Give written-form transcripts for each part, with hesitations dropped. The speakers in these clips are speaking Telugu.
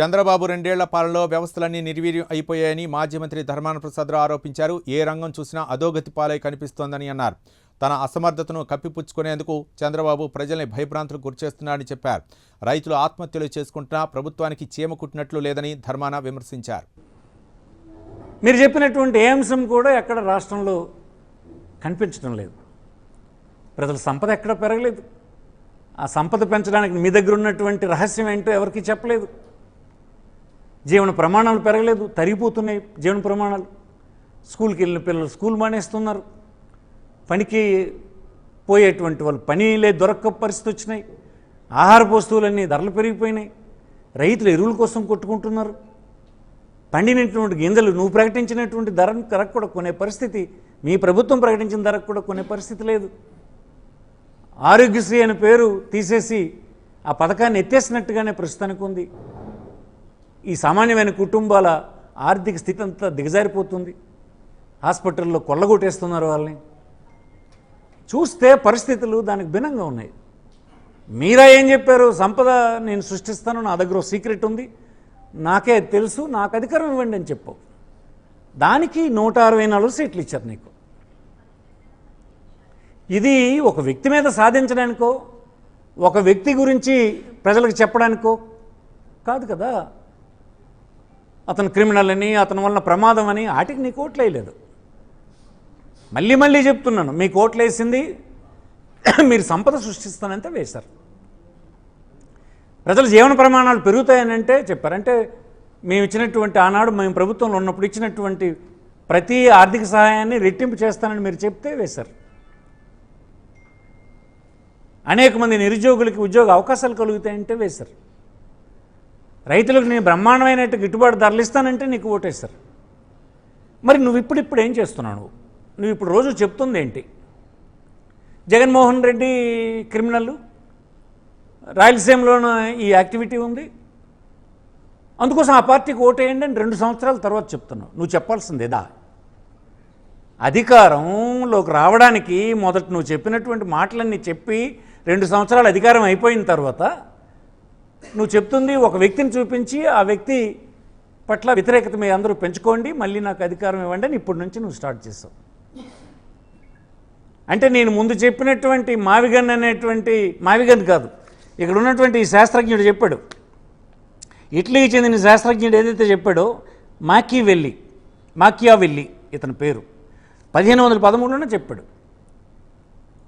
చంద్రబాబు రెండేళ్ల పాలనలో వ్యవస్థలన్నీ నిర్వీర్యం అయిపోయాయని మాజీ మంత్రి ధర్మాన ప్రసాదరావు ఆరోపించారు. ఏ రంగం చూసినా అధోగతి పాలై కనిపిస్తోందని అన్నారు. తన అసమర్థతను కప్పిపుచ్చుకునేందుకు చంద్రబాబు ప్రజల్ని భయభ్రాంతులకు గురిచేస్తున్నారని చెప్పారు. రైతులు ఆత్మహత్యలు చేసుకుంటున్నా ప్రభుత్వానికి చీమ కుట్టినట్లు లేదని ధర్మాన విమర్శించారు. మీరు చెప్పినటువంటి ఏ అంశం కూడా ఎక్కడ రాష్ట్రంలో కనిపించడం లేదు. ప్రజల సంపద ఎక్కడ పెరగలేదు. ఆ సంపద పెంచడానికి మీ దగ్గర ఉన్నటువంటి రహస్యం ఏంటో ఎవరికీ చెప్పలేదు. జీవన ప్రమాణాలు పెరగలేదు, తరిగిపోతున్నాయి జీవన ప్రమాణాలు. స్కూల్కి వెళ్ళిన పిల్లలు స్కూల్ మానేస్తున్నారు. పనికి పోయేటువంటి వాళ్ళు పనిలే దొరక్క పరిస్థితి వచ్చినాయి. ఆహారపు వస్తువులన్నీ ధరలు పెరిగిపోయినాయి. రైతులు ఎరువుల కోసం కొట్టుకుంటున్నారు. పండినటువంటి గింజలు నువ్వు ప్రకటించినటువంటి ధరకు కూడా కొనే పరిస్థితి, మీ ప్రభుత్వం ప్రకటించిన ధరకు కూడా కొనే పరిస్థితి లేదు. ఆరోగ్యశ్రీ అనే పేరు తీసేసి ఆ పథకాన్ని ఎత్తేసినట్టుగానే ప్రస్తుతానికి ఉంది. ఈ సామాన్యమైన కుటుంబాల ఆర్థిక స్థితి అంతా దిగజారిపోతుంది. హాస్పిటల్లో కొల్లగొట్టేస్తున్నారు వాళ్ళని. చూస్తే పరిస్థితులు దానికి భిన్నంగా ఉన్నాయి. మీరా ఏం చెప్పారు? సంపద నేను సృష్టిస్తాను, నా దగ్గర సీక్రెట్ ఉంది, నాకే తెలుసు, నాకు అధికారం ఇవ్వండి అని చెప్పు. దానికి 164 సీట్లు ఇచ్చారు నీకు. ఇది ఒక వ్యక్తి మీద సాధించడానికో, ఒక వ్యక్తి గురించి ప్రజలకు చెప్పడానికో కాదు కదా. అతను క్రిమినల్ అని, అతని వలన ప్రమాదం అని వాటికి నీకు ఓట్లు వేయలేదు. మళ్ళీ చెప్తున్నాను, మీకు ఓట్లు వేసింది మీరు సంపద సృష్టిస్తానంటే వేశారు. ప్రజల జీవన ప్రమాణాలు పెరుగుతాయని అంటే చెప్పారంటే మేము ఇచ్చినటువంటి ఆనాడు మేము ప్రభుత్వంలో ఉన్నప్పుడు ఇచ్చినటువంటి ప్రతి ఆర్థిక సహాయాన్ని రెట్టింపు చేస్తానని మీరు చెప్తే వేశారు. అనేక మంది నిరుద్యోగులకి ఉద్యోగ అవకాశాలు కలుగుతాయంటే వేశారు. రైతులకు నేను బ్రహ్మాండమైనట్టు గిట్టుబాటు ధరలు ఇస్తానంటే నీకు ఓటేశారు. మరి నువ్వు ఇప్పుడు ఏం చేస్తున్నావు? నువ్వు ఇప్పుడు రోజు చెప్తుంది ఏంటి? జగన్మోహన్ రెడ్డి క్రిమినల్, రాయలసీమలోన ఈ యాక్టివిటీ ఉంది, అందుకోసం ఆ పార్టీకి ఓటేయండి అని 2 సంవత్సరాల తర్వాత చెప్తున్నావు. నువ్వు చెప్పాల్సిందేదా? అధికారంలోకి రావడానికి మొదట నువ్వు చెప్పినటువంటి మాటలన్నీ చెప్పి 2 సంవత్సరాలు అధికారం అయిపోయిన తర్వాత నువ్వు చెప్తుంది ఒక వ్యక్తిని చూపించి ఆ వ్యక్తి పట్ల వ్యతిరేకత మీ అందరూ పెంచుకోండి, మళ్ళీ నాకు అధికారం ఇవ్వండి అని ఇప్పటి నుంచి నువ్వు స్టార్ట్ చేసావు. అంటే నేను ముందు చెప్పినటువంటి మావిగన్ అనేటువంటి మావిగన్ కాదు, ఇక్కడ ఉన్నటువంటి ఈ శాస్త్రజ్ఞుడు చెప్పాడు, ఇటలీకి చెందిన శాస్త్రజ్ఞుడు ఏదైతే చెప్పాడో మాకియావెల్లి ఇతని పేరు 1513లోనే చెప్పాడు.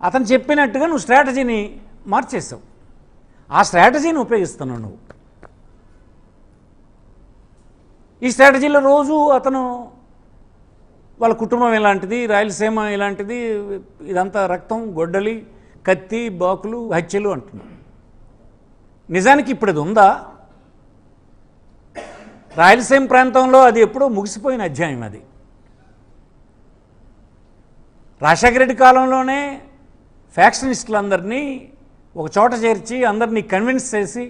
అతను చెప్పినట్టుగా నువ్వు స్ట్రాటజీని మార్చేసావు. ఆ స్ట్రాటజీని ఉపయోగిస్తున్నావు నువ్వు. ఈ స్ట్రాటజీలో రోజు అతను వాళ్ళ కుటుంబం ఇలాంటిది, రాయలసీమ ఇలాంటిది, ఇదంతా రక్తం, గొడ్డలి, కత్తి, బాకులు, హత్యలు అంటున్నాడు. నిజానికి ఇప్పుడు అది ఉందా? రాయలసీమ ప్రాంతంలో అది ఎప్పుడో ముగిసిపోయిన అధ్యాయం. అది రాజశేఖర రెడ్డి కాలంలోనే ఫ్యాక్షనిస్టులందరినీ ఒక చోట చేర్చి అందరినీ కన్విన్స్ చేసి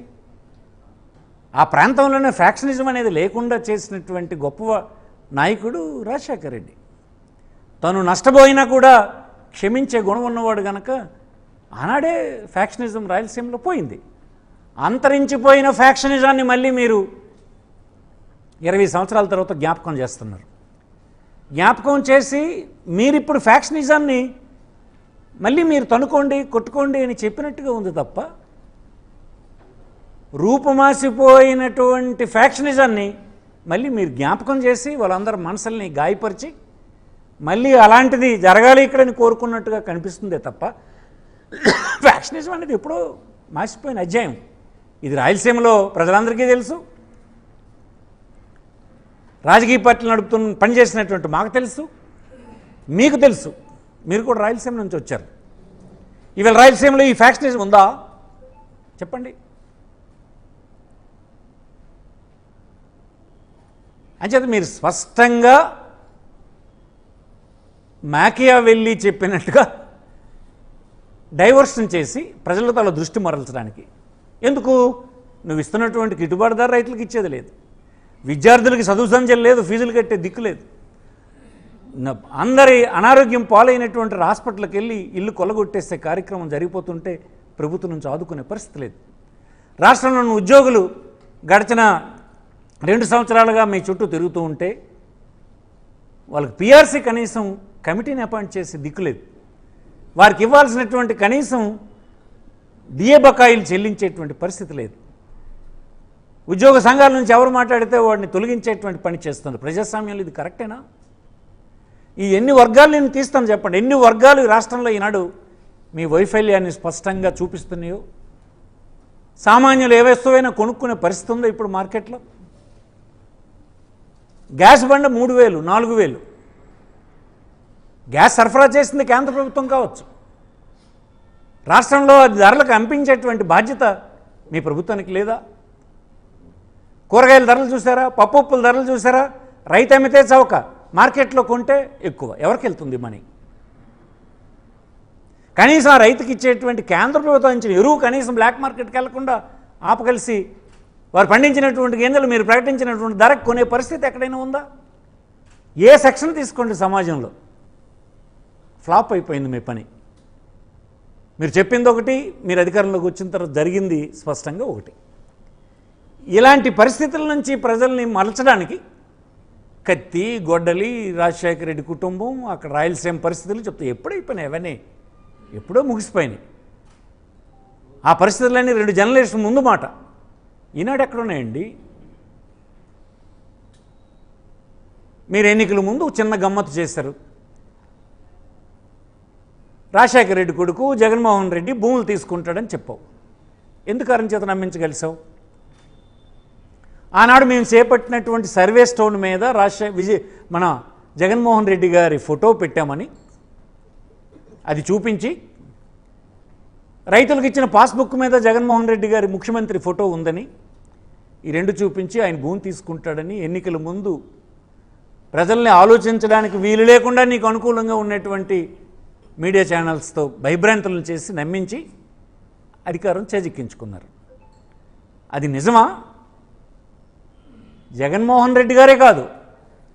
ఆ ప్రాంతంలోనే ఫ్యాక్షనిజం అనేది లేకుండా చేసినటువంటి గొప్ప నాయకుడు రాజశేఖర రెడ్డి. తను నష్టపోయినా కూడా క్షమించే గుణం ఉన్నవాడు కనుక ఆనాడే ఫ్యాక్షనిజం రాయలసీమలో పోయింది. అంతరించిపోయిన ఫ్యాక్షనిజాన్ని మళ్ళీ మీరు 20 సంవత్సరాల తర్వాత జ్ఞాపకం చేస్తున్నారు. జ్ఞాపకం చేసి మీరిప్పుడు ఫ్యాక్షనిజాన్ని మళ్ళీ మీరు తనుకోండి, కొట్టుకోండి అని చెప్పినట్టుగా ఉంది తప్ప, రూపుమాసిపోయినటువంటి ఫ్యాక్షనిజాన్ని మళ్ళీ మీరు జ్ఞాపకం చేసి వాళ్ళందరి మనసుల్ని గాయపరిచి మళ్ళీ అలాంటిది జరగాలి ఇక్కడని కోరుకున్నట్టుగా కనిపిస్తుందే తప్ప ఫ్యాక్షనిజం అనేది ఎప్పుడో మాసిపోయిన అధ్యాయం. ఇది రాయలసీమలో ప్రజలందరికీ తెలుసు, రాజకీయ పార్టీలు నడుపుతున్న పనిచేసినటువంటి మాకు తెలుసు, మీకు తెలుసు. మీరు కూడా రాయలసీమ నుంచి వచ్చారు. ఇవాళ రాయలసీమలో ఈ ఫ్యాక్షనిజం ఉందా చెప్పండి? అంచేత మీరు స్పష్టంగా మాకియావెల్లి చెప్పినట్టుగా డైవర్షన్ చేసి ప్రజలతో అలా దృష్టి మరల్చడానికి. ఎందుకు? నువ్వు ఇస్తున్నటువంటి గిట్టుబాటు ధర రైతులకు ఇచ్చేది లేదు, విద్యార్థులకి చదువు సంచలు లేదు, ఫీజులు కట్టే దిక్కు లేదు. అందరి అనారోగ్యం పాలైనటువంటి హాస్పిటల్కి వెళ్ళి ఇల్లు కొల్లగొట్టేసే కార్యక్రమం జరిగిపోతుంటే ప్రభుత్వం నుంచి ఆదుకునే పరిస్థితి లేదు. రాష్ట్రంలోని ఉద్యోగులు గడిచిన 2 సంవత్సరాలుగా మీ చుట్టూ తిరుగుతూ ఉంటే వాళ్ళకి పిఆర్సీ కనీసం కమిటీని అపాయింట్ చేసి దిక్కులేదు. వారికి ఇవ్వాల్సినటువంటి కనీసం డిఏ బకాయిలు చెల్లించేటువంటి పరిస్థితి లేదు. ఉద్యోగ సంఘాల నుంచి ఎవరు మాట్లాడితే వాడిని తొలగించేటువంటి పని చేస్తుంది. ప్రజాస్వామ్యంలో ఇది కరెక్టేనా? ఈ ఎన్ని వర్గాలు నేను తీస్తాను చెప్పండి. ఎన్ని వర్గాలు ఈ రాష్ట్రంలో ఈనాడు మీ వైఫల్యాన్ని స్పష్టంగా చూపిస్తున్నాయో. సామాన్యులు ఏ వస్తువైనా కొనుక్కునే పరిస్థితి ఉందో ఇప్పుడు మార్కెట్లో. గ్యాస్ బండ 3,000, 4,000. గ్యాస్ సరఫరా చేసింది కేంద్ర ప్రభుత్వం కావచ్చు. రాష్ట్రంలో అది ధరలకు అంపించేటువంటి బాధ్యత మీ ప్రభుత్వానికి లేదా? కూరగాయల ధరలు చూసారా? పప్పు ఉప్పుల ధరలు చూసారా? రైతు అమ్మితే చౌక, మార్కెట్లో కొంటే ఎక్కువ. ఎవరికి వెళ్తుంది మనీ? కనీసం ఆ రైతుకి ఇచ్చేటువంటి కేంద్ర ప్రభుత్వం ఇచ్చిన ఎరువు కనీసం బ్లాక్ మార్కెట్కి వెళ్లకుండా ఆపగలిసి వారు పండించినటువంటి గింజలు మీరు ప్రకటించినటువంటి ధరకు కొనే పరిస్థితి ఎక్కడైనా ఉందా? ఏ సెక్షన్ తీసుకోండి సమాజంలో ఫ్లాప్ అయిపోయింది మీ పని. మీరు చెప్పింది ఒకటి, మీరు అధికారంలోకి వచ్చిన తర్వాత జరిగింది స్పష్టంగా ఒకటి. ఇలాంటి పరిస్థితుల నుంచి ప్రజల్ని మలచడానికి కత్తి, గొడ్డలి, రాజశేఖర రెడ్డి కుటుంబం, అక్కడ రాయలసీమ పరిస్థితులు చెప్తే ఎప్పుడైపోయినాయి? అవన్నీ ఎప్పుడో ముగిసిపోయినాయి. ఆ పరిస్థితులన్నీ 2 జనరేషన్ ముందు మాట. ఈనాడు ఎక్కడున్నాయండి? మీరు ఎన్నికల ముందు చిన్న గమ్మత్తు చేశారు. రాజశేఖర రెడ్డి కొడుకు జగన్మోహన్ రెడ్డి భూములు తీసుకుంటాడని చెప్పావు. ఎందుకు అరణ్ చేత నమ్మించగలిసావు? ఆనాడు మేము చేపట్టినటువంటి సర్వే స్టోన్ మీద మన జగన్మోహన్ రెడ్డి గారి ఫోటో పెట్టామని అది చూపించి, రైతులకు ఇచ్చిన పాస్బుక్ మీద జగన్మోహన్ రెడ్డి గారి ముఖ్యమంత్రి ఫోటో ఉందని ఈ 2 చూపించి ఆయన భూమి తీసుకుంటాడని ఎన్నికల ముందు ప్రజల్ని ఆలోచించడానికి వీలు లేకుండా నీకు అనుకూలంగా ఉన్నటువంటి మీడియా ఛానల్స్తో భయభ్రాంతులను చేసి నమ్మించి అధికారం చేజిక్కించుకున్నారు. అది నిజమా? జగన్మోహన్ రెడ్డి గారే కాదు,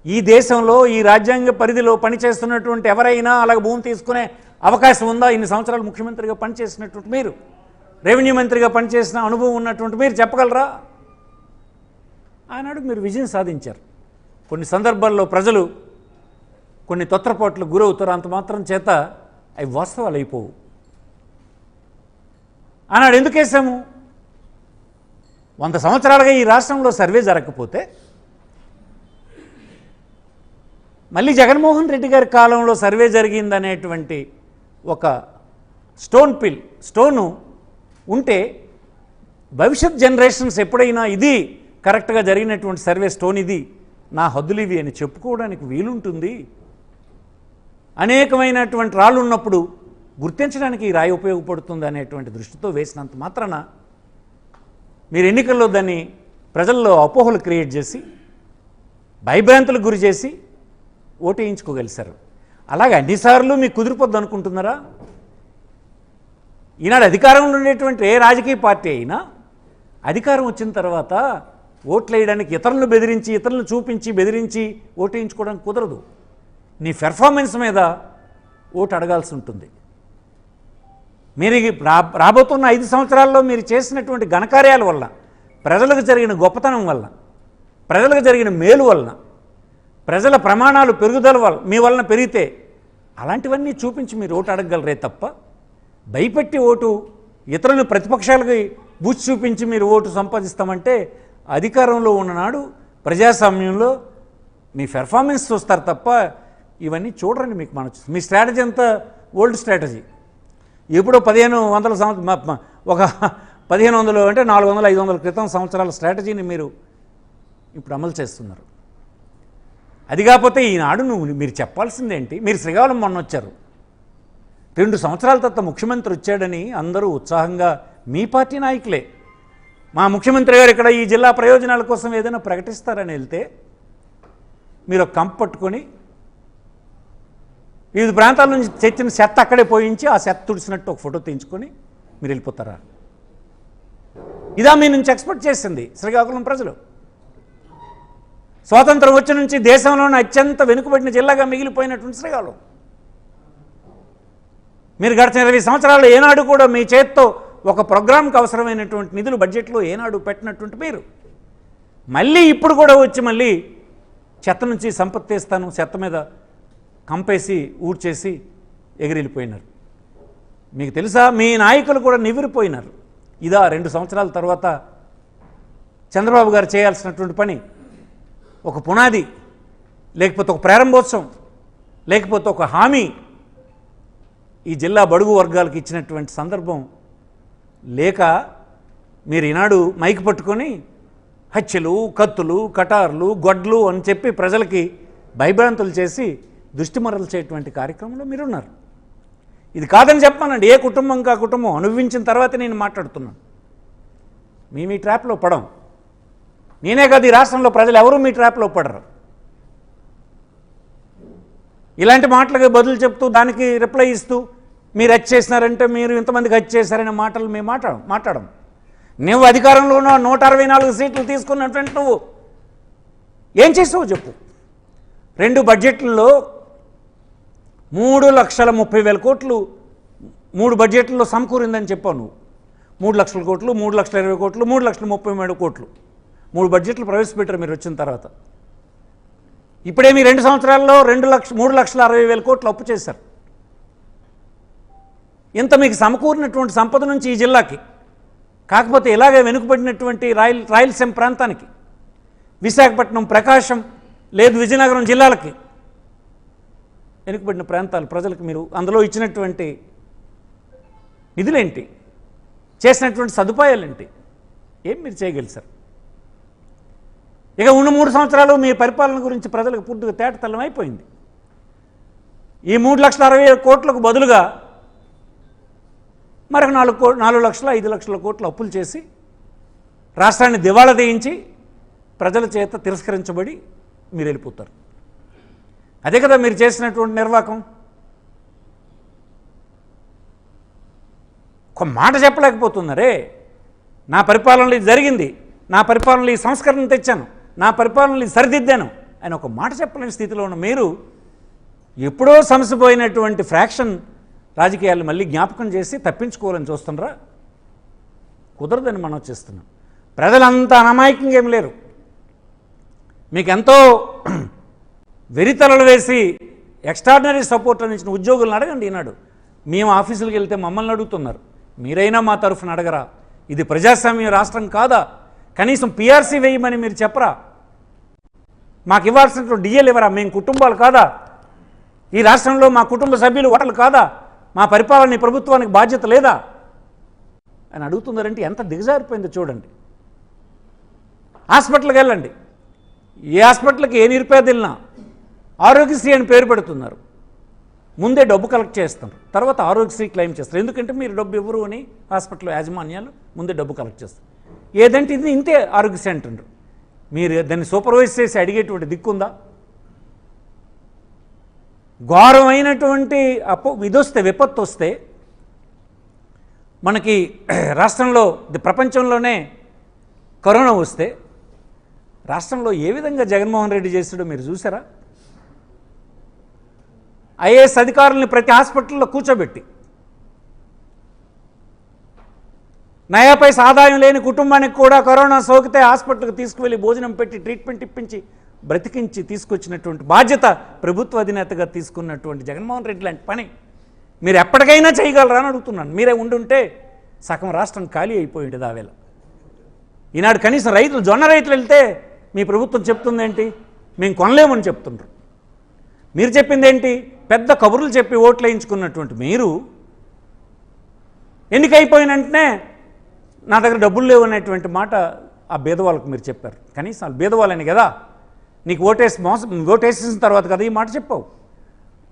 ఈ దేశంలో ఈ రాజ్యాంగ పరిధిలో పనిచేస్తున్నటువంటి ఎవరైనా అలాగ భూమి తీసుకునే అవకాశం ఉందా? ఇన్ని సంవత్సరాలు ముఖ్యమంత్రిగా పనిచేసినటువంటి మీరు, రెవెన్యూ మంత్రిగా పనిచేసిన అనుభవం ఉన్నటువంటి మీరు చెప్పగలరా? ఆనాడు మీరు విజయం సాధించారు. కొన్ని సందర్భాల్లో ప్రజలు కొన్ని తొత్రపాట్లకు గురవుతారు, అంత మాత్రం చేత అవి వాస్తవాలు అయిపోవు. ఆనాడు ఎందుకు వేసాము? 100 సంవత్సరాలుగా ఈ రాష్ట్రంలో సర్వే జరగకపోతే మళ్ళీ జగన్మోహన్ రెడ్డి గారి కాలంలో సర్వే జరిగిందనేటువంటి ఒక స్టోను ఉంటే భవిష్యత్ జనరేషన్స్ ఎప్పుడైనా ఇది కరెక్ట్గా జరిగినటువంటి సర్వే స్టోన్, ఇది నా హద్దులు ఇవి అని చెప్పుకోవడానికి వీలుంటుంది. అనేకమైనటువంటి రాళ్ళు ఉన్నప్పుడు గుర్తించడానికి ఈ రాయి ఉపయోగపడుతుంది అనేటువంటి దృష్టితో వేసినంత మాత్రాన మీరు ఎన్నికల్లో దాన్ని ప్రజల్లో అపోహలు క్రియేట్ చేసి భయభ్రాంతులకు గురి చేసి ఓటేయించుకోగలిశారు. అలాగే అన్నిసార్లు మీకు కుదిరిపోద్ది అనుకుంటున్నారా? ఈనాడు అధికారంలో ఉండేటువంటి ఏ రాజకీయ పార్టీ అయినా అధికారం వచ్చిన తర్వాత ఓట్లు వేయడానికి ఇతరులను బెదిరించి, ఇతరులను చూపించి బెదిరించి ఓటేయించుకోవడానికి కుదరదు. నీ పెర్ఫార్మెన్స్ మీద ఓటు అడగాల్సి ఉంటుంది. మీరు రాబోతున్న 5 సంవత్సరాల్లో మీరు చేసినటువంటి ఘనకార్యాల వల్ల, ప్రజలకు జరిగిన గొప్పతనం వల్ల, ప్రజలకు జరిగిన మేలు వలన, ప్రజల ప్రమాణాలు పెరుగుదల వల్ల మీ వలన పెరిగితే అలాంటివన్నీ చూపించి మీరు ఓటు అడగగలరే తప్ప భయపెట్టి ఓటు, ఇతరులను ప్రతిపక్షాలకి బూచి చూపించి మీరు ఓటు సంపాదిస్తామంటే అధికారంలో ఉన్ననాడు ప్రజాస్వామ్యంలో మీ పెర్ఫార్మెన్స్ చూస్తారు తప్ప ఇవన్నీ చూడరండి. మీకు మీ స్ట్రాటజీ అంతా ఓల్డ్ స్ట్రాటజీ. ఎప్పుడో 1500 ఒక 1500 అంటే 400, 500 క్రితం సంవత్సరాల స్ట్రాటజీని మీరు ఇప్పుడు అమలు చేస్తున్నారు. అది కాకపోతే ఈనాడు మీరు చెప్పాల్సిందేంటి? మీరు శ్రీకాకుళం మొన్న వచ్చారు, 2 సంవత్సరాల తర్వాత ముఖ్యమంత్రి వచ్చాడని అందరూ ఉత్సాహంగా, మీ పార్టీ నాయకులే, మా ముఖ్యమంత్రి గారు ఇక్కడ ఈ జిల్లా ప్రయోజనాల కోసం ఏదైనా ప్రకటిస్తారని వెళ్తే మీరు ఒక కంప పట్టుకొని వివిధ ప్రాంతాల నుంచి తెచ్చిన చెత్త అక్కడే పోయించి ఆ చెత్త తుడిచినట్టు ఒక ఫోటో తీయించుకొని మీరు వెళ్ళిపోతారా? ఇదా మీ నుంచి ఎక్స్పెక్ట్ చేసింది శ్రీకాకుళం ప్రజలు? స్వాతంత్రం వచ్చి నుంచి దేశంలోనే అత్యంత వెనుకబడిన జిల్లాగా మిగిలిపోయినటువంటి శ్రీకాకుళం. మీరు గడిచిన 20 సంవత్సరాల్లో ఏనాడు కూడా మీ చేత్తో ఒక ప్రోగ్రాంకి అవసరమైనటువంటి నిధులు బడ్జెట్లో ఏనాడు పెట్టినటువంటి మీరు మళ్ళీ ఇప్పుడు కూడా వచ్చి మళ్ళీ చెత్త నుంచి సంపత్తి తీస్తాను, చెత్త మీద కంపేసి ఊడ్చేసి ఎగిరిపోయినారు. మీకు తెలుసా, మీ నాయకులు కూడా నివ్వెరపోయినారు. ఇదా 2 సంవత్సరాల తర్వాత చంద్రబాబు గారు చేయాల్సినటువంటి పని? ఒక పునాది, లేకపోతే ఒక ప్రారంభోత్సవం, లేకపోతే ఒక హామీ ఈ జిల్లా బడుగు వర్గాలకు ఇచ్చినటువంటి సందర్భం లేక మీరు ఈనాడు మైక్ పట్టుకొని హత్యలు, కత్తులు, కటార్లు, గొడ్లు అని చెప్పి ప్రజలకి భయభ్రాంతులు చేసి దృష్టి మరల్చేటువంటి కార్యక్రమంలో మీరున్నారు. ఇది కాదని చెప్పానండి. ఏ కుటుంబం కా కుటుంబం అనుభవించిన తర్వాత నేను మాట్లాడుతున్నాను. మీ ట్రాప్లో పడం. నేనే కాదు, ఈ రాష్ట్రంలో ప్రజలు ఎవరూ మీ ట్రాప్లో పడరు. ఇలాంటి మాటలకు బదులు చెప్తూ దానికి రిప్లై ఇస్తూ మీరు హత్య చేసినారంటే మీరు ఇంతమందికి హత్య చేశారనే మాటలు మేము మాట్లాడం. నువ్వు అధికారంలో ఉన్న 164 సీట్లు తీసుకున్నటువంటి నువ్వు ఏం చేసావు చెప్పు. 2 బడ్జెట్లలో 3,30,000 కోట్లు 3 బడ్జెట్లలో సమకూరిందని చెప్పావు నువ్వు. 3 లక్షల కోట్లు, 3,20,000 కోట్లు, 3,33,000 కోట్లు 3 బడ్జెట్లు ప్రవేశపెట్టారు మీరు వచ్చిన తర్వాత. ఇప్పుడే మీ 2 సంవత్సరాల్లో 3,60,000 కోట్లు అప్పు చేశారు. ఇంత మీకు సమకూరినటువంటి సంపద నుంచి ఈ జిల్లాకి, కాకపోతే ఇలాగే వెనుకబడినటువంటి రాయలసీమ ప్రాంతానికి, విశాఖపట్నం, ప్రకాశం లేదు విజయనగరం జిల్లాలకి, వెనుకబడిన ప్రాంతాల ప్రజలకు మీరు అందులో ఇచ్చినటువంటి నిధులేంటి, చేసినటువంటి సదుపాయాలేంటి, ఏం మీరు చేయగలిసారు? ఇక ఉన్న 3 సంవత్సరాలు మీ పరిపాలన గురించి ప్రజలకు పూర్తిగా తేటతెల్లం అయిపోయింది. ఈ 3,60,000 కోట్లకు బదులుగా మరొక 4 లక్షల 5 లక్షల కోట్లు అప్పులు చేసి రాష్ట్రాన్ని దివాళా తీయించి ప్రజల చేత తిరస్కరించబడి మీరు వెళ్ళిపోతారు. అదే కదా మీరు చేసినటువంటి నిర్వాకం. ఒక మాట చెప్పలేకపోతున్నారే. నా పరిపాలనలో ఇది జరిగింది, నా పరిపాలనలో ఈ సంస్కరణ తెచ్చాను, నా పరిపాలనలో ఇది సరిదిద్దాను అని ఒక మాట చెప్పలేని స్థితిలో ఉన్న మీరు ఎప్పుడో సమసిపోయినటువంటి ఫ్రాక్షన్ రాజకీయాలు మళ్ళీ జ్ఞాపకం చేసి తప్పించుకోవాలని చూస్తున్నారా? కుదరదని మనం చేస్తున్నాం. ప్రజలంతా అమాయకంగా ఏం లేరు. మీకు ఎంతో వెరితలలు వేసి ఎక్స్ట్రాడినరీ సపోర్ట్ అందించిన ఉద్యోగులను అడగండి. ఈనాడు మేము ఆఫీసులకు వెళ్తే మమ్మల్ని అడుగుతున్నారు, మీరైనా మా తరఫున అడగరా? ఇది ప్రజాస్వామ్య రాష్ట్రం కాదా? కనీసం పిఆర్సీ వేయమని మీరు చెప్పరా? మాకు ఇవ్వాల్సినటువంటి డిఎల్ ఇవ్వరా? మేము కుటుంబాలు కాదా? ఈ రాష్ట్రంలో మా కుటుంబ సభ్యులు ఓటర్లు కాదా? మా పరిపాలన ఈ ప్రభుత్వానికి బాధ్యత లేదా అని అడుగుతున్నారంటే ఎంత దిగజారిపోయిందో చూడండి. హాస్పిటల్కి వెళ్ళండి. ఏ హాస్పిటల్కి ఏ నిరుపేద వెళ్ళినా ఆరోగ్యశ్రీ అని పేరు పెడుతున్నారు. ముందే డబ్బు కలెక్ట్ చేస్తారు, తర్వాత ఆరోగ్యశ్రీ క్లెయిమ్ చేస్తారు. ఎందుకంటే మీరు డబ్బు ఇవ్వరు అని హాస్పిటల్ యాజమాన్యాలు ముందే డబ్బు కలెక్ట్ చేస్తారు. ఏదంటే ఇది ఇంతే ఆరోగ్యశ్రీ అంటుండ్రు. మీరు దాన్ని సూపర్వైజ్ చేసి అడిగేటువంటి దిక్కుందా? ఘోరమైనటువంటి ఇదొస్తే, విపత్తు వస్తే మనకి రాష్ట్రంలో ప్రపంచంలోనే కరోనా వస్తే రాష్ట్రంలో ఏ విధంగా జగన్మోహన్ రెడ్డి చేస్తాడో మీరు చూసారా? ఐఏఎస్ అధికారుల్ని ప్రతి హాస్పిటల్లో కూర్చోబెట్టి నయా పైసా ఆదాయం లేని కుటుంబానికి కూడా కరోనా సోకితే హాస్పిటల్కి తీసుకువెళ్ళి భోజనం పెట్టి ట్రీట్మెంట్ ఇప్పించి బ్రతికించి తీసుకొచ్చినటువంటి బాధ్యత ప్రభుత్వ అధినేతగా తీసుకున్నటువంటి జగన్మోహన్ రెడ్డి లాంటి పని మీరు ఎప్పటికైనా చేయగలరా అని అడుగుతున్నాను. మీరే ఉండుంటే సగం రాష్ట్రం ఖాళీ అయిపోయి ఉంటుంది ఆ వేళ. ఈనాడు కనీసం రైతులు, జొన్న రైతులు వెళ్తే మీ ప్రభుత్వం చెప్తుంది ఏంటి? మేము కొనలేమని చెప్తుండ్రు. మీరు చెప్పింది ఏంటి? పెద్ద కబుర్లు చెప్పి ఓట్లు వేయించుకున్నటువంటి మీరు ఎన్నికైపోయిన వెంటనే నా దగ్గర డబ్బులు లేవు అనేటువంటి మాట ఆ బీదవాళ్ళకు మీరు చెప్పారు. కనీసం వాళ్ళు బీదవాళ్ళని కదా, నీకు ఓటేసిన తర్వాత కదా ఈ మాట చెప్పావు.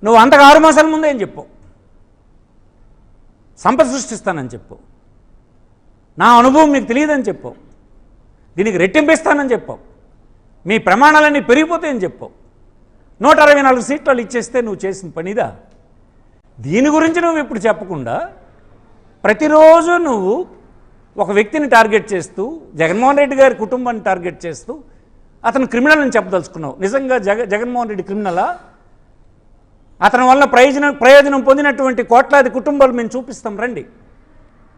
నువ్వు అంతగా 6 మాసాల ముందే ఏం చెప్పావు? సంపద సృష్టిస్తానని చెప్పావు. నా అనుభవం మీకు తెలియదని చెప్పావు. దీనికి రెట్టింపిస్తానని చెప్పావు. మీ ప్రమాణాలన్నీ పెరిగిపోతాయని చెప్పావు. 164 సీట్లు ఇచ్చేస్తే నువ్వు చేసిన పనిదా? దీని గురించి నువ్వు ఇప్పుడు చెప్పకుండా ప్రతిరోజు నువ్వు ఒక వ్యక్తిని టార్గెట్ చేస్తూ, జగన్మోహన్ రెడ్డి గారి కుటుంబాన్ని టార్గెట్ చేస్తూ అతను క్రిమినల్ అని చెప్పదలుచుకున్నావు. నిజంగా జగన్మోహన్ రెడ్డి క్రిమినలా? అతని వల్ల ప్రయోజనం పొందినటువంటి కోట్లాది కుటుంబాలు మేము చూపిస్తాం రండి.